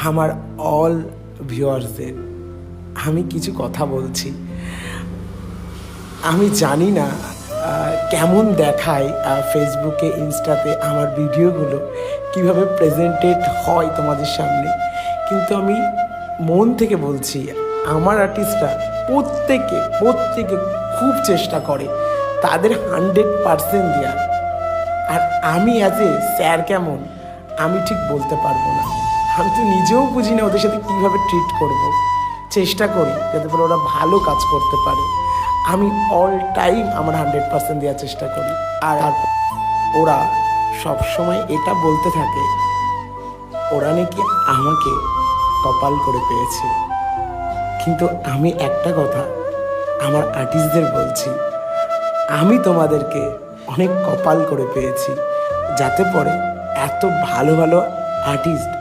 আমার অল ভিউয়ার্সদের আমি কিছু কথা বলছি। আমি জানি না কেমন দেখায় ফেসবুকে, ইনস্টাতে আমার ভিডিওগুলো কিভাবে প্রেজেন্টেড হয় তোমাদের সামনে, কিন্তু আমি মন থেকে বলছি আমার আর্টিস্টরা প্রত্যেকে খুব চেষ্টা করে তাদের 100% দেওয়ার। আর আমি অ্যাজ এ স্যার কেমন আমি ঠিক বলতে পারবো না। আমি তো নিজেও বুঝি না ওদের সাথে কীভাবে ট্রিট করব। চেষ্টা করি যাতে করে ওরা ভালো কাজ করতে পারে। আমি অল টাইম আমার 100% দেওয়ার চেষ্টা করি। আর ওরা সবসময় এটা বলতে থাকে ওরা নাকি আমাকে কপাল করে পেয়েছে। কিন্তু আমি একটা কথা আমার আর্টিস্টদের বলছি, আমি তোমাদেরকে অনেক কপাল করে পেয়েছি, যাতে পরে এত ভালো ভালো আর্টিস্ট